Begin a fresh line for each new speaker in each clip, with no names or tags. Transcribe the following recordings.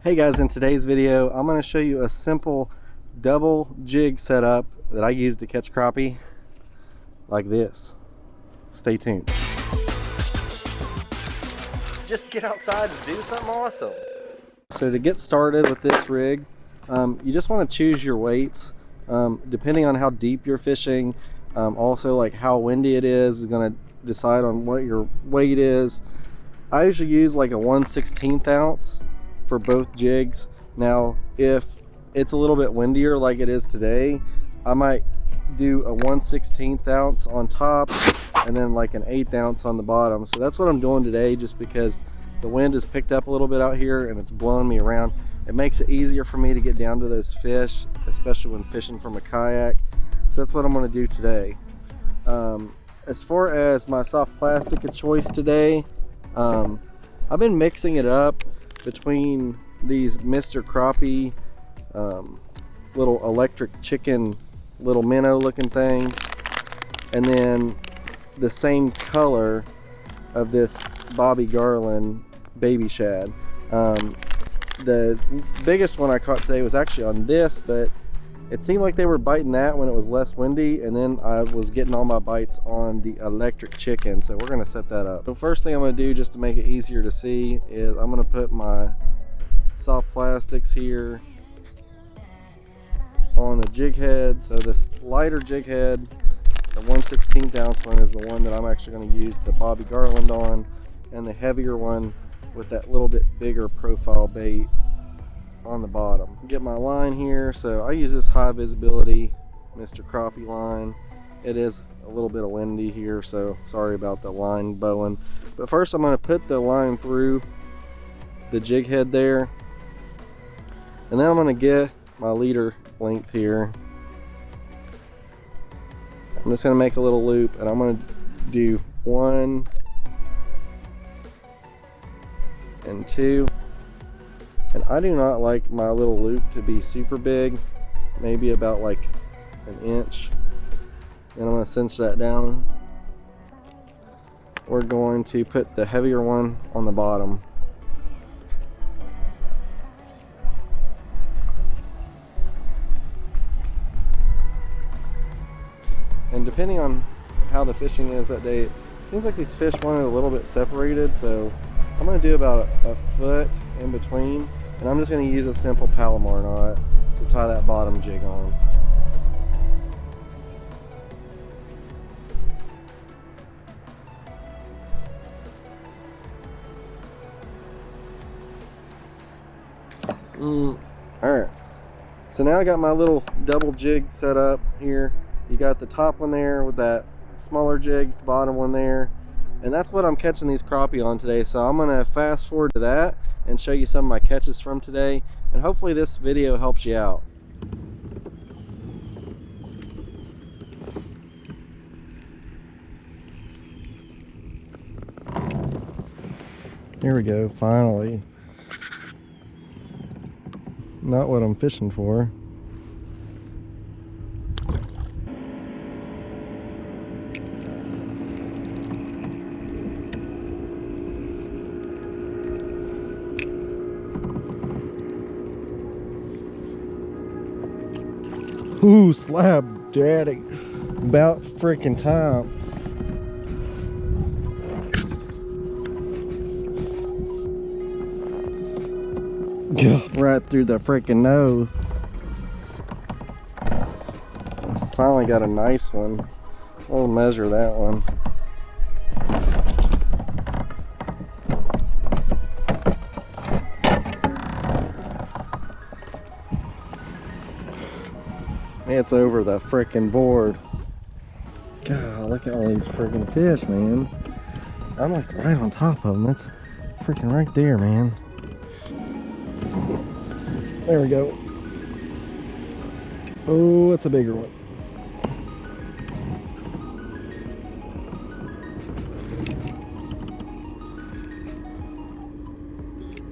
Hey guys, in today's video I'm going to show you a simple double jig setup that I use to catch crappie like this. Stay tuned. Just get outside and do something awesome. So to get started with this rig, you just want to choose your weights depending on how deep you're fishing. Also, like how windy it is going to decide on what your weight is. I usually use like a 1/16 ounce for both jigs. Now if it's a little bit windier like it is today, I might do a 1/16 ounce on top and then like an 1/8 ounce on the bottom. So that's what I'm doing today, just because the wind has picked up a little bit out here and it's blowing me around. It makes it easier for me to get down to those fish, especially when fishing from a kayak. So that's what I'm going to do today. As far as my soft plastic of choice today, I've been mixing it up between these Mr. Crappie little electric chicken little minnow looking things, and then the same color of this Garland baby shad. The biggest one I caught today was actually on this, but it seemed like they were biting that when it was less windy, and then I was getting all my bites on the electric chicken. So we're going to set that up. The first thing I'm going to do, just to make it easier to see, is I'm going to put my soft plastics here on the jig head. So this lighter jig head, the 1/16 ounce one, is the one that I'm actually going to use the Garland on, and the heavier one with that little bit bigger profile bait on the bottom. Get my line here. So I use this high visibility Mr. Crappie line. It is a little bit of windy here, so sorry about the line bowing. But first I'm going to put the line through the jig head there, and then I'm going to get my leader length here. I'm just going to make a little loop, and I'm going to do 1 and 2. And I do not like my little loop to be super big, maybe about like 1 inch. And I'm going to cinch that down. We're going to put the heavier one on the bottom. And depending on how the fishing is that day, it seems like these fish wanted a little bit separated, so I'm going to do about a foot in between. And I'm just going to use a simple Palomar knot to tie that bottom jig on. Alright, so now I got my little double jig set up here. You got the top one there with that smaller jig, bottom one there. And that's what I'm catching these crappie on today. So I'm going to fast forward to that and show you some of my catches from today, and hopefully this video helps you out. Here we go, finally. Not what I'm fishing for. Ooh, slab daddy. About freaking time. Right through the freaking nose. Finally got a nice one. We'll measure that one. It's over the freaking board. God, look at all these freaking fish, man. I'm like right on top of them. It's freaking right there, man. There we go. Oh, it's a bigger one.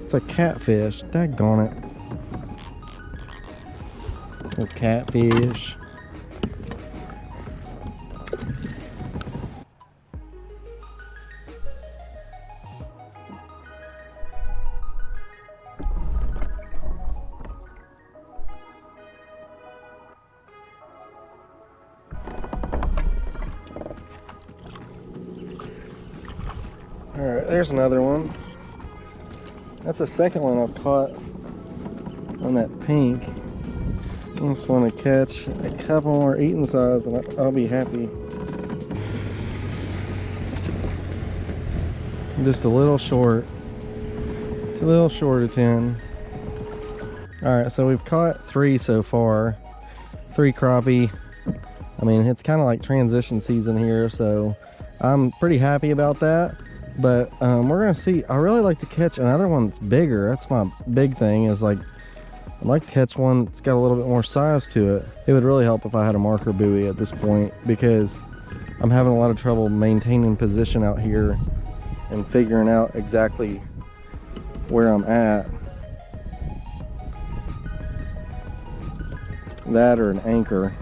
It's a catfish. Daggone it. A catfish. there's another one. That's the second one I've caught on that pink. I just want to catch a couple more eating size and I'll be happy. I'm just a little short. It's a little short of 10. Alright, so we've caught 3 so far. 3 crappie. I mean, it's kind of like transition season here, so I'm pretty happy about that. But we're gonna see. I really like to catch another one that's bigger. That's my big thing, is like I'd like to catch one that's got a little bit more size to it. It would really help if I had a marker buoy at this point, because I'm having a lot of trouble maintaining position out here and figuring out exactly where I'm at. That or an anchor.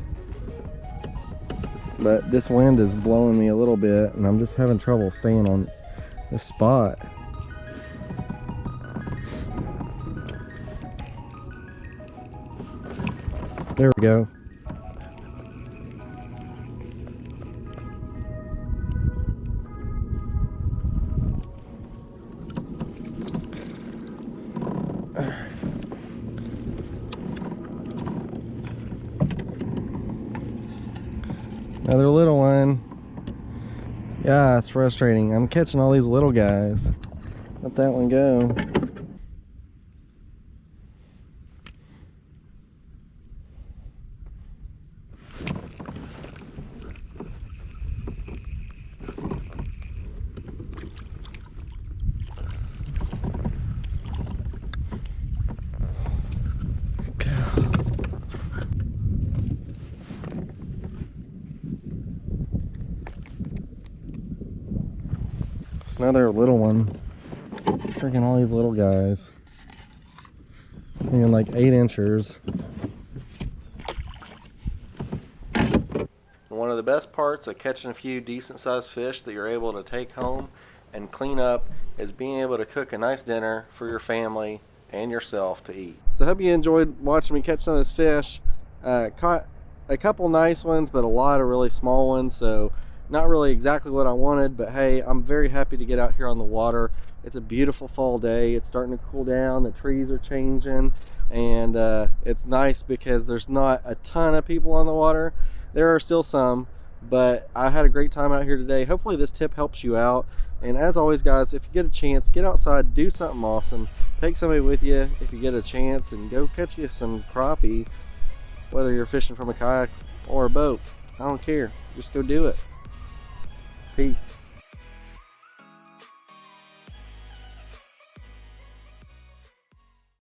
But this wind is blowing me a little bit and I'm just having trouble staying on this spot. There we go. Another little one. Yeah, it's frustrating. I'm catching all these little guys. Let that one go. Another little one. Freaking all these little guys. Being like 8 inchers. One of the best parts of catching a few decent sized fish that you're able to take home and clean up is being able to cook a nice dinner for your family and yourself to eat. So I hope you enjoyed watching me catch some of this fish. Caught a couple nice ones, but a lot of really small ones, so not really exactly what I wanted, but hey, I'm very happy to get out here on the water. It's a beautiful fall day. It's starting to cool down. The trees are changing, and it's nice because there's not a ton of people on the water. There are still some, but I had a great time out here today. Hopefully this tip helps you out. And as always, guys, if you get a chance, get outside, do something awesome. Take somebody with you if you get a chance, and go catch you some crappie, whether you're fishing from a kayak or a boat. I don't care. Just go do it. Peace.